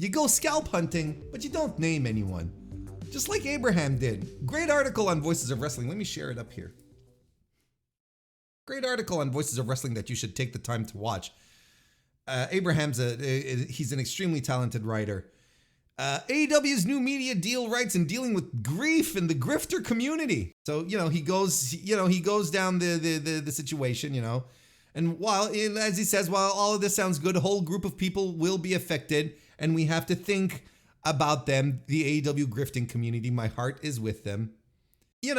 You go scalp hunting, but you don't name anyone. Just like Abraham did. Great article on Voices of Wrestling. Let me share it up here. Great article on Voices of Wrestling that you should take the time to watch. Abraham's he's an extremely talented writer. AEW's new media deal writes in dealing with grief in the grifter community. So, he goes down the situation, and as he says, while all of this sounds good, a whole group of people will be affected and we have to think about them. The AEW grifting community, my heart is with them. Yeah,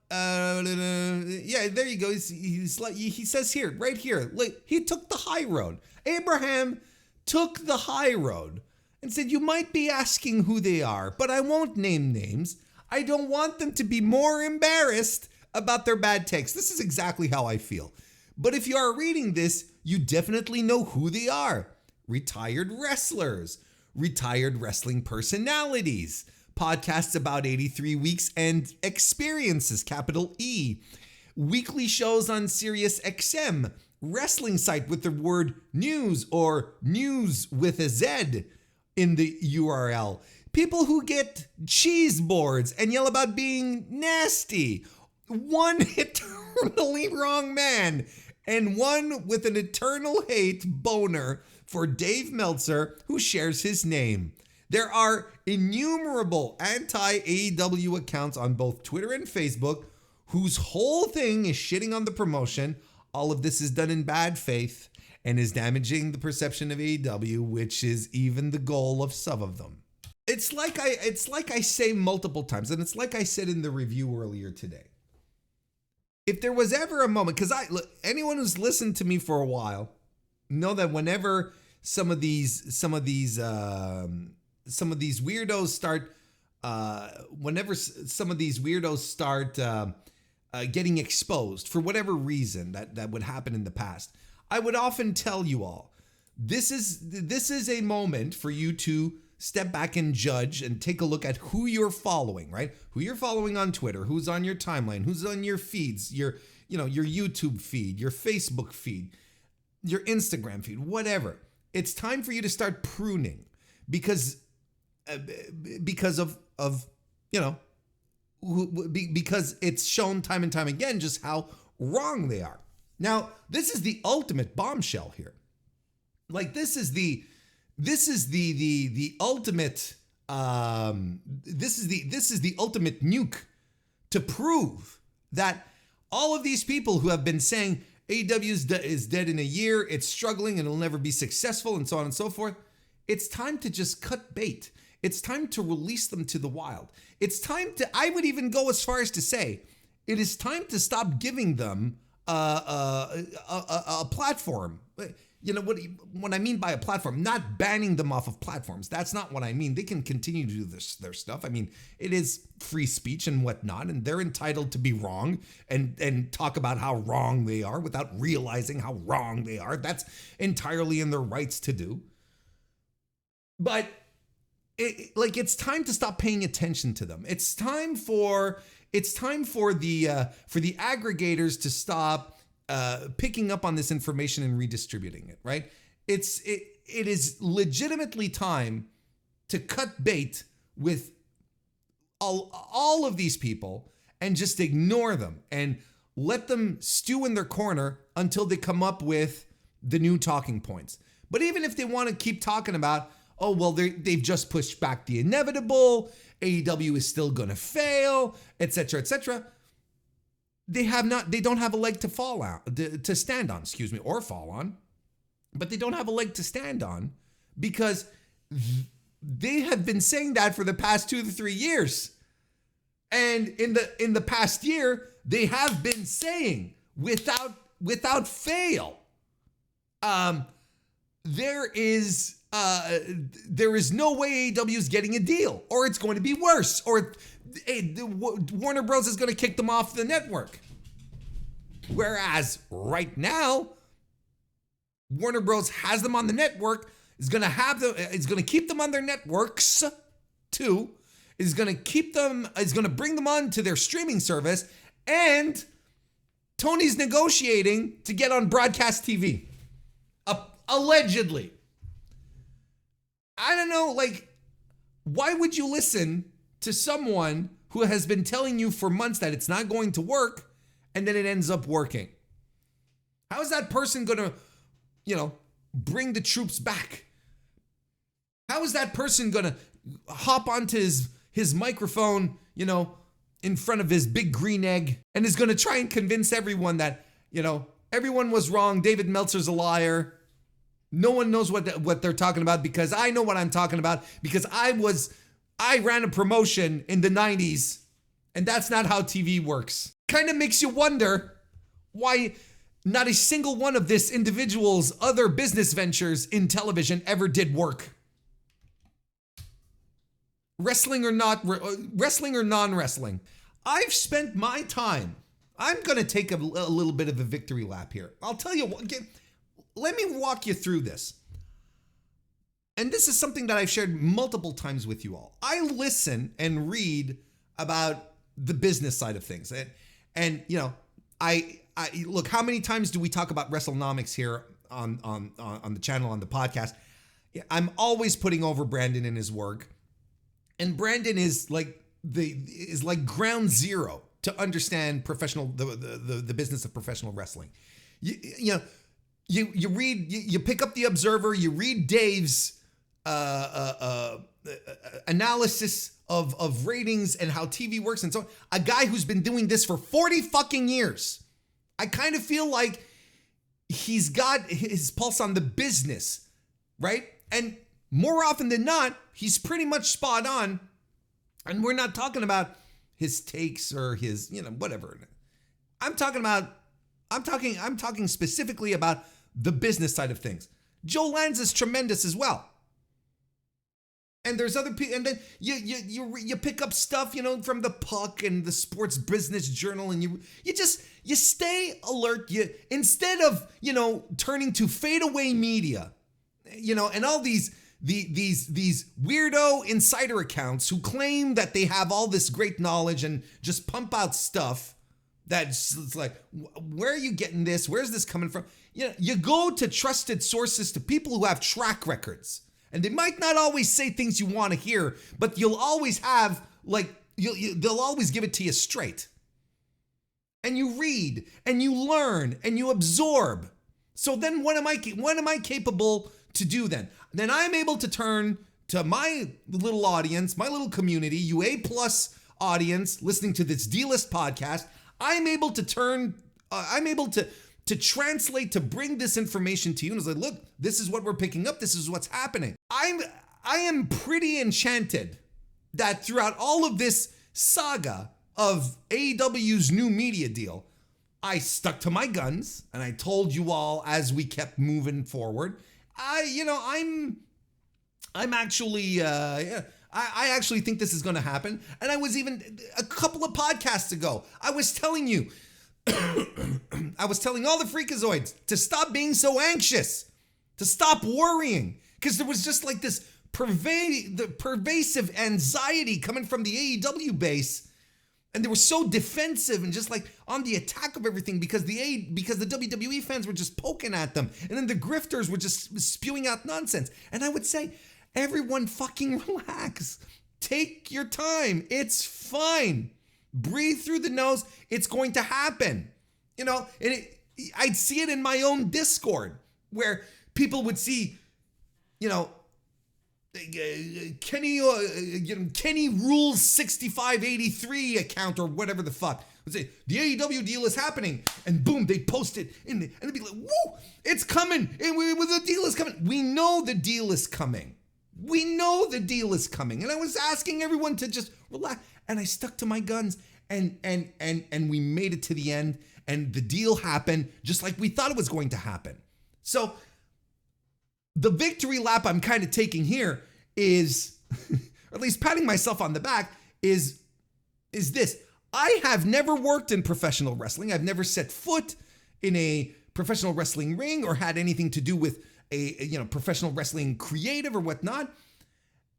there you go. He says here, right here, like, he took the high road. Abraham took the high road and said, you might be asking who they are, but I won't name names. I don't want them to be more embarrassed about their bad takes. This is exactly how I feel. But if you are reading this, you definitely know who they are. Retired wrestlers, retired wrestling personalities, podcasts about 83 weeks and experiences, capital E, weekly shows on Sirius XM, wrestling site with the word news or news with a Z in the URL, people who get cheese boards and yell about being nasty, one eternally wrong man, and one with an eternal hate boner for Dave Meltzer, who shares his name. There are innumerable anti-AEW accounts on both Twitter and Facebook whose whole thing is shitting on the promotion. All of this is done in bad faith and is damaging the perception of AEW, which is even the goal of some of them. It's like I say multiple times, and it's like I said in the review earlier today. If there was ever a moment, because anyone who's listened to me for a while know that whenever some of these weirdos start getting exposed for whatever reason that would happen in the past, I would often tell you all, this is a moment for you to step back and judge and take a look at who you're following, right? Who you're following on Twitter, who's on your timeline, who's on your feeds, your YouTube feed, your Facebook feed, your Instagram feed, whatever. It's time for you to start pruning because it's shown time and time again just how wrong they are. Now, this is the ultimate bombshell here. Like, this is the ultimate nuke to prove that all of these people who have been saying AEW is dead in a year, it's struggling and it'll never be successful, and so on and so forth, it's time to just cut bait. It's time to release them to the wild. It's time to, I would even go as far as to say, it is time to stop giving them a platform. You know what I mean by a platform, not banning them off of platforms. That's not what I mean. They can continue to do their stuff. I mean, it is free speech and whatnot, and they're entitled to be wrong and talk about how wrong they are without realizing how wrong they are. That's entirely in their rights to do. But it's time to stop paying attention to them. It's time for the aggregators to stop picking up on this information and redistributing it, right? It is legitimately time to cut bait with all of these people and just ignore them and let them stew in their corner until they come up with the new talking points. But even if they want to keep talking about, oh, well, they've just pushed back the inevitable, AEW is still going to fail, etc., etc., they don't have a leg to stand on, or fall on, but they don't have a leg to stand on because they have been saying that for the past 2 to 3 years. And in the past year, they have been saying without fail, there is no way AEW is getting a deal, or it's going to be worse, or Warner Bros. Is going to kick them off the network. Whereas right now, Warner Bros. Has them on the network, is going to keep them on their networks too, is going to bring them on to their streaming service, and Tony's negotiating to get on broadcast TV. Allegedly. I don't know, like, why would you listen to someone who has been telling you for months that it's not going to work and then it ends up working? How is that person going to, bring the troops back? How is that person going to hop onto his microphone, in front of his big green egg and is going to try and convince everyone that, everyone was wrong. David Meltzer's a liar. No one knows what they're talking about because I know what I'm talking about because I ran a promotion in the 90s and that's not how TV works. Kind of makes you wonder why not a single one of this individual's other business ventures in television ever did work. Wrestling or non-wrestling. I've spent my time. I'm going to take a little bit of a victory lap here. I'll tell you what, let me walk you through this. And this is something that I've shared multiple times with you all. I listen and read about the business side of things. And I look, how many times do we talk about WrestleNomics here on the channel, on the podcast? I'm always putting over Brandon and his work. And Brandon is like ground zero to understand the business of professional wrestling. You read, you pick up the Observer, you read Dave's analysis of ratings and how TV works and so on. A guy who's been doing this for 40 fucking years. I kind of feel like he's got his pulse on the business, right? And more often than not, he's pretty much spot on. And we're not talking about his takes or his, whatever. I'm talking specifically about the business side of things. Joe Lanza is tremendous as well. And there's other people, and then you pick up stuff, from the Puck and the Sports Business Journal, and you stay alert. Instead of turning to fadeaway media, and all these weirdo insider accounts who claim that they have all this great knowledge and just pump out stuff that's like, where are you getting this? Where's this coming from? You go to trusted sources, to people who have track records. And they might not always say things you want to hear, but you'll always have, they'll always give it to you straight. And you read, and you learn, and you absorb. So then what am I capable to do then? Then I'm able to turn to my little audience, my little community, you A+ audience listening to this D-List podcast. I'm able to translate, to bring this information to you. And it's like, look, this is what we're picking up. This is what's happening. I am pretty enchanted that throughout all of this saga of AEW's new media deal, I stuck to my guns and I told you all as we kept moving forward. I'm actually, I actually think this is going to happen. And I was even a couple of podcasts ago, I was telling you, I was telling all the freakazoids to stop being so anxious, to stop worrying, because there was just like this pervasive anxiety coming from the AEW base, and they were so defensive and just like on the attack of everything because the WWE fans were just poking at them, and then the grifters were just spewing out nonsense. And I would say, everyone fucking relax. Take your time. It's fine. Breathe through the nose. It's going to happen. I'd see it in my own Discord where people would see, Kenny Rules 6583 account or whatever the fuck would say the AEW deal is happening, and boom, they post it and it'd be like, woo, it's coming, and the deal is coming. We know the deal is coming. And I was asking everyone to just relax, and I stuck to my guns, and we made it to the end, and the deal happened just like we thought it was going to happen. So the victory lap I'm kind of taking here is, or at least patting myself on the back, is this. I have never worked in professional wrestling. I've never set foot in a professional wrestling ring or had anything to do with a professional wrestling creative or whatnot.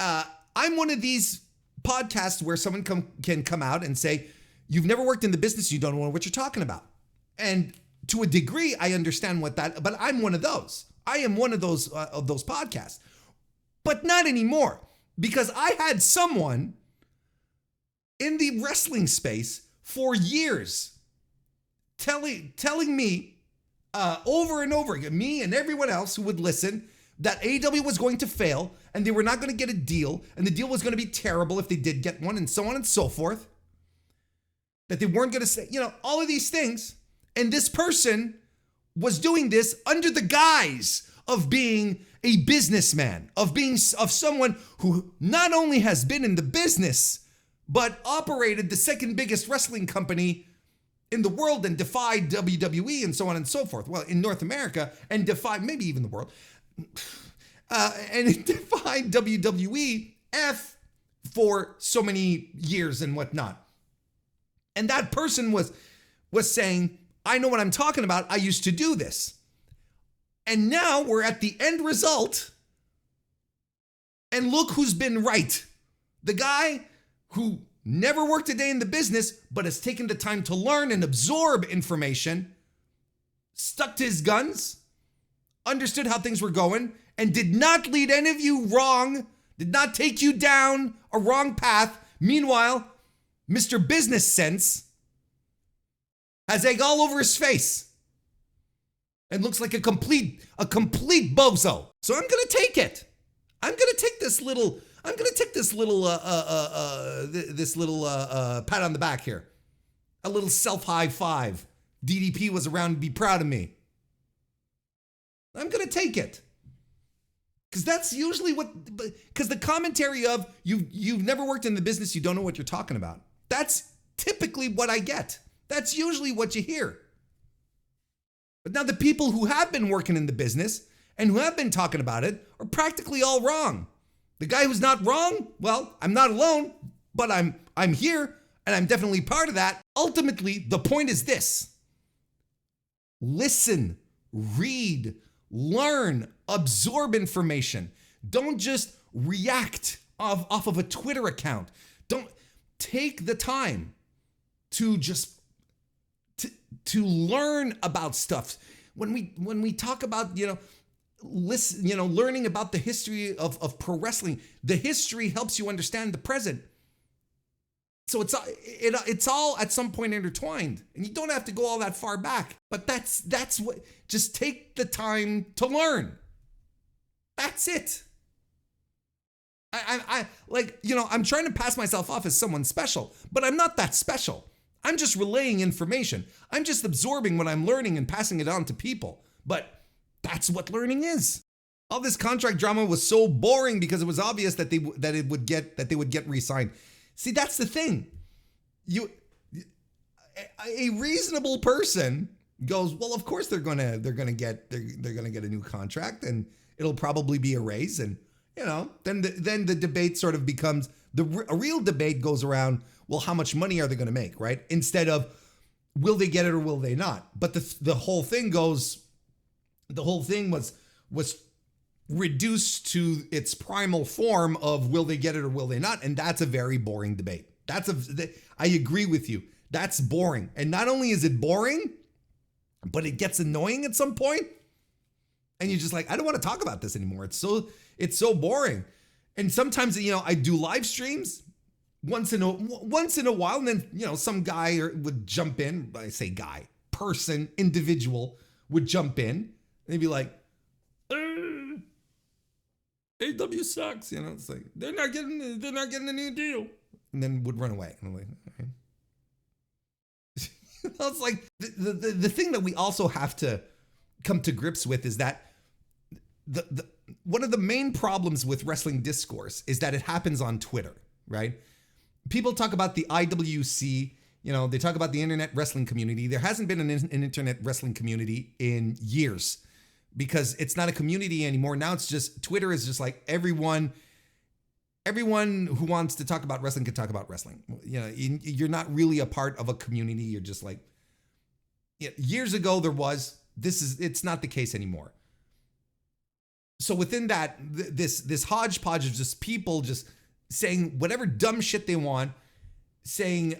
I'm one of these podcasts where someone can come out and say, you've never worked in the business, you don't know what you're talking about. And to a degree, I understand but I'm one of those. I am one of those podcasts. But not anymore, because I had someone in the wrestling space for years telling me over and over again, me and everyone else who would listen, that AEW was going to fail and they were not going to get a deal and the deal was going to be terrible if they did get one, and so on and so forth. That they weren't going to say, all of these things. And this person was doing this under the guise of being a businessman, of someone who not only has been in the business, but operated the second biggest wrestling company in the world and defied WWE and so on and so forth. Well, in North America, and defied maybe even the world. And it defied WWE for so many years and whatnot. And that person was saying, I know what I'm talking about. I used to do this. And now we're at the end result. And look who's been right. The guy who never worked a day in the business, but has taken the time to learn and absorb information, stuck to his guns, understood how things were going, and did not lead any of you wrong, did not take you down a wrong path. Meanwhile, Mr. Business Sense has egg all over his face and looks like a complete bozo. So I'm gonna take it. I'm gonna take this little pat on the back here. A little self high five. DDP was around to be proud of me. I'm gonna take it. Because that's usually because the commentary of you've never worked in the business, you don't know what you're talking about. That's typically what I get. That's usually what you hear. But now the people who have been working in the business and who have been talking about it are practically all wrong. The guy who's not wrong, well, I'm not alone, but I'm here and I'm definitely part of that. Ultimately, the point is this. Listen, read, learn, absorb information. Don't just react off of a Twitter account. Don't take the time to just to learn about stuff. When we talk about, learning about the history of pro wrestling, the history helps you understand the present. So it's all at some point intertwined, and you don't have to go all that far back. But that's what. Just take the time to learn. That's it. I'm trying to pass myself off as someone special, but I'm not that special. I'm just relaying information. I'm just absorbing what I'm learning and passing it on to people. But that's what learning is. All this contract drama was so boring because it was obvious that they would get re-signed. See, that's the thing. A reasonable person goes, well, of course they're gonna get a new contract, and it'll probably be a raise, and then the debate sort of becomes a real debate goes around. Well, how much money are they going to make, right? Instead of will they get it or will they not? But the whole thing was reduced to its primal form of will they get it or will they not? And that's a very boring debate. I agree with you. That's boring. And not only is it boring, but it gets annoying at some point. And you're just like, I don't want to talk about this anymore. It's so boring. And sometimes, I do live streams once in a while, and then, some guy would jump in. I say guy, person, individual would jump in, and they'd be like, AEW sucks. It's like they're not getting a new deal, and then would run away. And I'm like, okay. It's like the thing that we also have to come to grips with is that the one of the main problems with wrestling discourse is that it happens on Twitter, right? People talk about the IWC, they talk about the internet wrestling community. There hasn't been an internet wrestling community in years because it's not a community anymore. Now it's just, Twitter is just like everyone who wants to talk about wrestling can talk about wrestling. You're not really a part of a community. You're just like, years ago there was, it's not the case anymore. So within that, this hodgepodge of just people just saying whatever dumb shit they want, saying,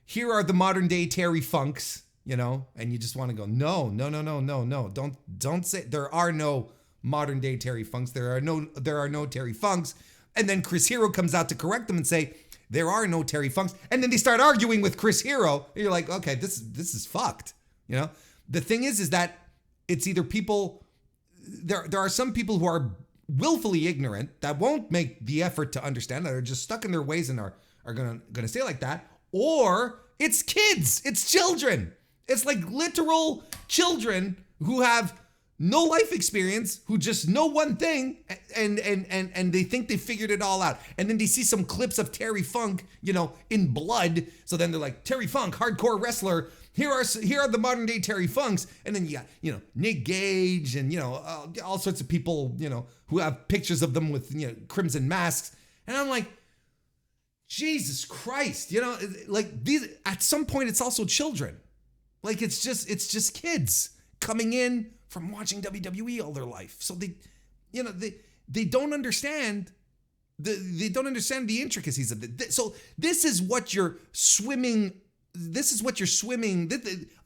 here are the modern day Terry Funks, and you just want to go, no, don't say, there are no modern day Terry Funks. There are no Terry Funks. And then Chris Hero comes out to correct them and say, there are no Terry Funks. And then they start arguing with Chris Hero. And you're like, okay, this is fucked. You know, the thing is that it's either people, there are some people who are willfully ignorant that won't make the effort to understand, that are just stuck in their ways and are gonna stay like that, or it's kids, it's children. It's like literal children who have no life experience, who just know one thing, and they think they figured it all out. And then they see some clips of Terry Funk, in blood. So then they're like, Terry Funk, hardcore wrestler. Here are the modern day Terry Funks. And then you got, Nick Gage and, all sorts of people, who have pictures of them with, crimson masks. And I'm like, Jesus Christ, like these, at some point it's also children. Like it's just kids coming in from watching WWE all their life. So they don't understand the intricacies of it. So this is what you're swimming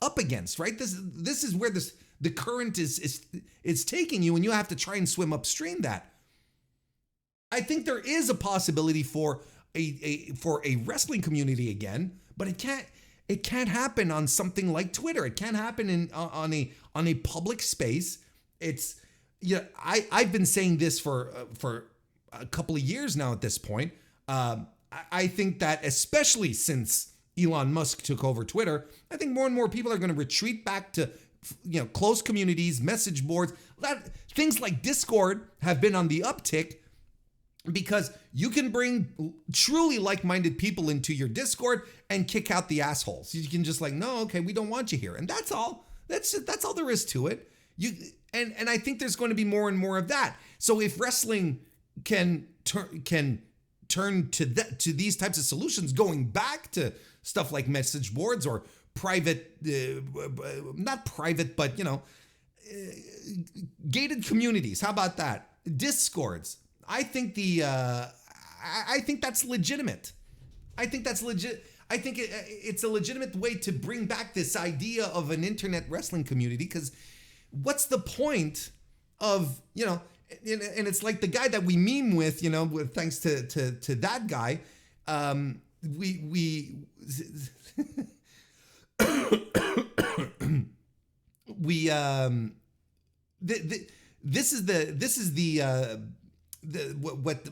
up against, right? This is where the current is taking you, and you have to try and swim upstream that. I think there is a possibility for a wrestling community again, but it can't happen on something like Twitter. It can't happen on a public space. It's I've been saying this for a couple of years now at this point. I think that especially since Elon Musk took over Twitter, I think more and more people are going to retreat back to closed communities, message boards. Things like Discord have been on the uptick, because you can bring truly like-minded people into your Discord and kick out the assholes. You can just no, okay, we don't want you here. And that's all. That's all there is to it. And I think there's going to be more and more of that. So if wrestling can turn to these types of solutions, going back to stuff like message boards or private, not private, but gated communities. How about that? Discords. I think I think that's legitimate. I think that's legit. I think it's a legitimate way to bring back this idea of an internet wrestling community, because what's the point of, and it's like the guy that we meme with, thanks to that guy, this is the what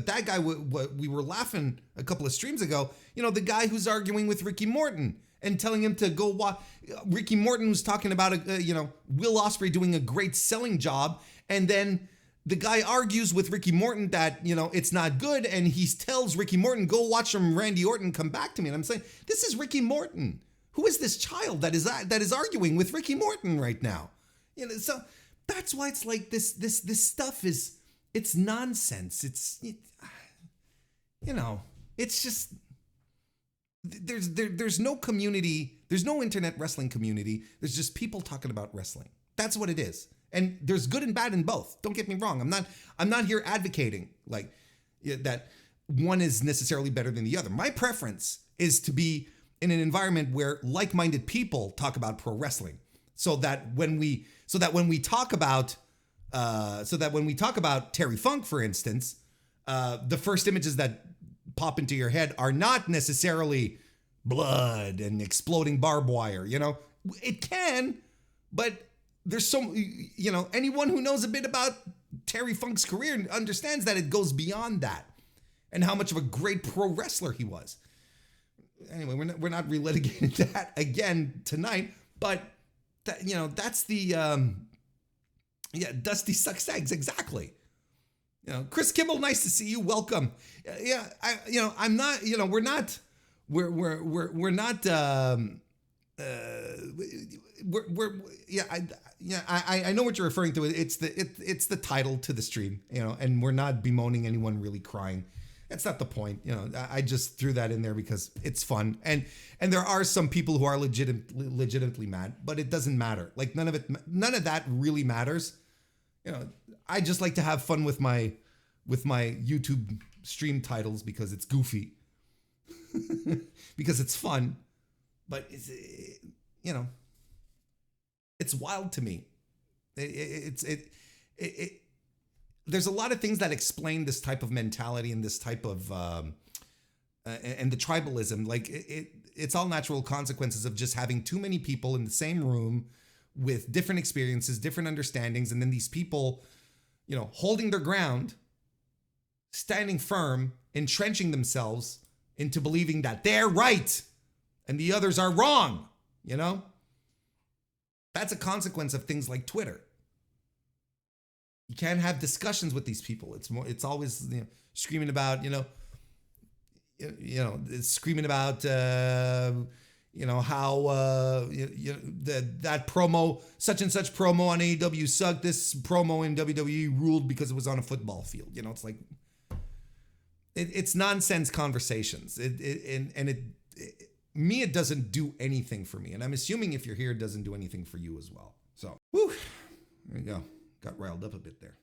that guy, what we were laughing a couple of streams ago, the guy who's arguing with Ricky Morton and telling him to go watch. Ricky Morton was talking about Will Ospreay doing a great selling job, and then the guy argues with Ricky Morton that it's not good, and he tells Ricky Morton, go watch some Randy Orton, come back to me. And I'm saying, this is Ricky Morton. Who is this child that is arguing with Ricky Morton right now? So that's why it's like this stuff it's nonsense. It's just, there's no community, there's no internet wrestling community. There's just people talking about wrestling. That's what it is. And there's good and bad in both. Don't get me wrong. I'm not here advocating that one is necessarily better than the other. My preference is to be in an environment where like-minded people talk about pro wrestling, so that when we talk about Terry Funk, for instance, the first images that pop into your head are not necessarily blood and exploding barbed wire. It can, but there's so, anyone who knows a bit about Terry Funk's career understands that it goes beyond that, and how much of a great pro wrestler he was. Anyway, we're not relitigating that again tonight, but that's the Dusty sucks eggs, exactly. Chris Kimball, nice to see you. Welcome. I'm not. We're not. We're not. I know what you're referring to. It's the title to the stream, and we're not bemoaning anyone really crying. That's not the point. I just threw that in there because it's fun, and there are some people who are legitimately mad, but it doesn't matter. Like none of that really matters. I just like to have fun with my YouTube stream titles because it's goofy, because it's fun, but it's wild to me There's a lot of things that explain this type of mentality and this type of and the tribalism. Like it's all natural consequences of just having too many people in the same room with different experiences, different understandings, and then these people, you know, holding their ground, standing firm, entrenching themselves into believing that they're right and the others are wrong, you know? That's a consequence of things like Twitter. You can't have discussions with these people. It's always, you know, screaming about, screaming about, how that promo, such and such promo on AEW sucked. This promo in WWE ruled because it was on a football field. You know, it's like it's nonsense conversations. It doesn't do anything for me, and I'm assuming if you're here, it doesn't do anything for you as well. So, there you go. Got riled up a bit there.